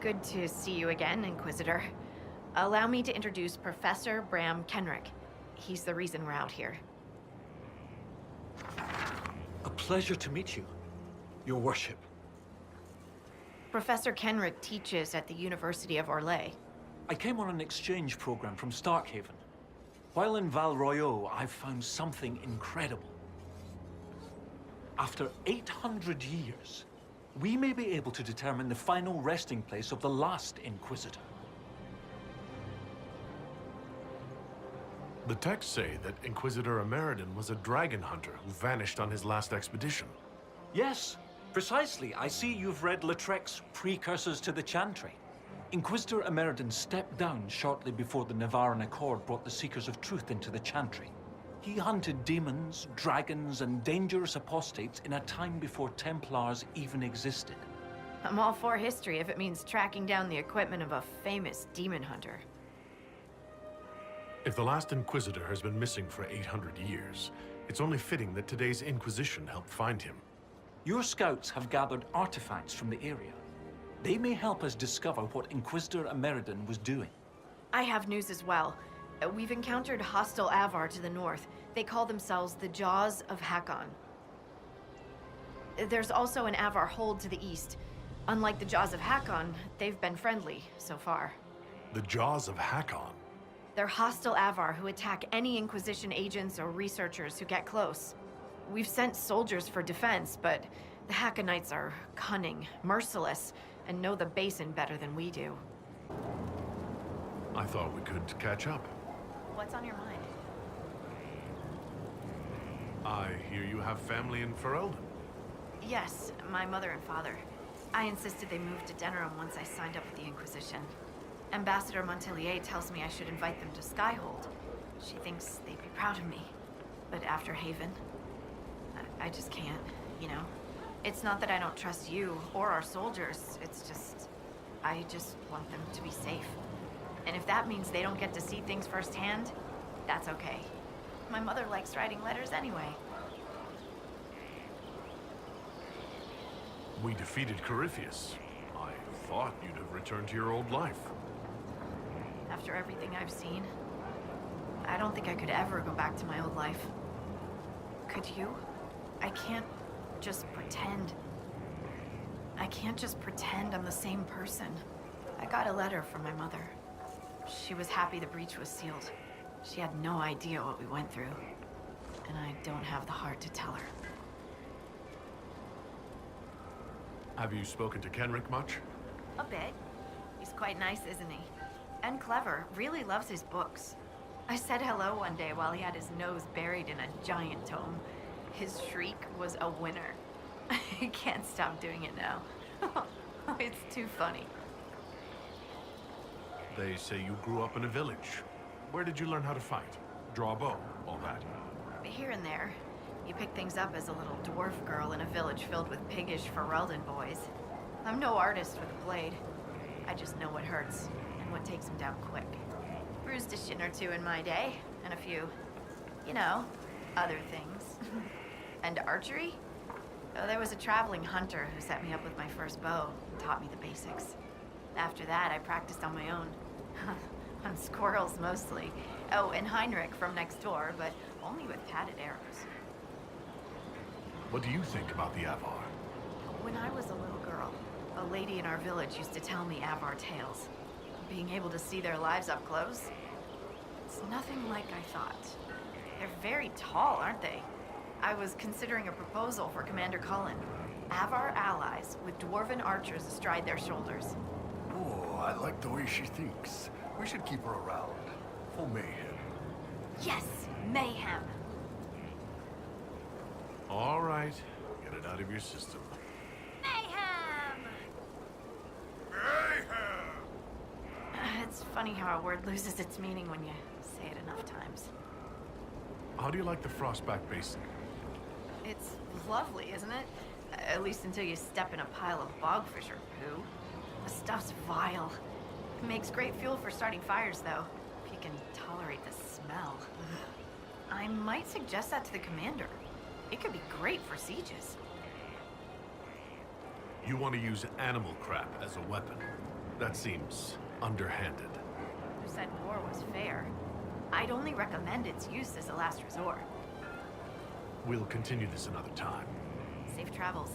Good to see you again, Inquisitor. Allow me to introduce Professor Bram Kenrick. He's the reason we're out here. A pleasure to meet you, Your Worship. Professor Kenrick teaches at the University of Orlais. I came on an exchange program from Starkhaven. While in Val Royeaux, I've found something incredible. After 800 years, we may be able to determine the final resting place of the last Inquisitor. The texts say that Inquisitor Ameridan was a dragon hunter who vanished on his last expedition. Yes, precisely. I see you've read Lautrec's Precursors to the Chantry. Inquisitor Ameridan stepped down shortly before the Nevarran Accord brought the Seekers of Truth into the Chantry. He hunted demons, dragons, and dangerous apostates in a time before Templars even existed. I'm all for history if it means tracking down the equipment of a famous demon hunter. If the last Inquisitor has been missing for 800 years, it's only fitting that today's Inquisition helped find him. Your scouts have gathered artifacts from the area. They may help us discover what Inquisitor Ameridan was doing. I have news as well. We've encountered hostile Avar to the north. They call themselves the Jaws of Hakon. There's also an Avar hold to the east. Unlike the Jaws of Hakon, they've been friendly so far. The Jaws of Hakon? They're hostile Avar who attack any Inquisition agents or researchers who get close. We've sent soldiers for defense, but the Hakonites are cunning, merciless, and know the basin better than we do. I thought we could catch up. What's on your mind? I hear you have family in Ferelden. Yes, my mother and father. I insisted they move to Denerim once I signed up with the Inquisition. Ambassador Montelier tells me I should invite them to Skyhold. She thinks they'd be proud of me. But after Haven, I just can't, you know? It's not that I don't trust you or our soldiers, it's just... I just want them to be safe. And if that means they don't get to see things firsthand, that's okay. My mother likes writing letters anyway. We defeated Corypheus. I thought you'd have returned to your old life. After everything I've seen, I don't think I could ever go back to my old life. Could you? I can't just pretend. I can't just pretend I'm the same person. I got a letter from my mother. She was happy the breach was sealed. She had no idea what we went through. And I don't have the heart to tell her. Have you spoken to Kenrick much? A bit. He's quite nice, isn't he? And clever. Really loves his books. I said hello one day while he had his nose buried in a giant tome. His shriek was a winner. I can't stop doing it now. It's too funny. They say you grew up in a village. Where did you learn how to fight? Draw a bow, all that? Here and there. You pick things up as a little dwarf girl in a village filled with piggish Ferelden boys. I'm no artist with a blade. I just know what hurts, and what takes him down quick. Bruised a shin or two in my day, and a few, you know, other things. And archery? Oh, there was a traveling hunter who set me up with my first bow and taught me the basics. After that, I practiced on my own. On squirrels, mostly. Oh, and Heinrich from next door, but only with padded arrows. What do you think about the Avar? When I was a little girl, a lady in our village used to tell me Avar tales. Being able to see their lives up close, it's nothing like I thought. They're very tall, aren't they? I was considering a proposal for Commander Cullen. Avar allies with dwarven archers astride their shoulders. Oh, I like the way she thinks. We should keep her around. For mayhem. Yes, mayhem. All right, get it out of your system. Mayhem! Mayhem! It's funny how a word loses its meaning when you say it enough times. How do you like the Frostback Basin? It's lovely, isn't it? At least until you step in a pile of bogfish or poo. The stuff's vile. It makes great fuel for starting fires, though, if you can tolerate the smell. I might suggest that to the commander. It could be great for sieges. You want to use animal crap as a weapon? That seems underhanded. Who said war was fair? I'd only recommend its use as a last resort. We'll continue this another time. Safe travels.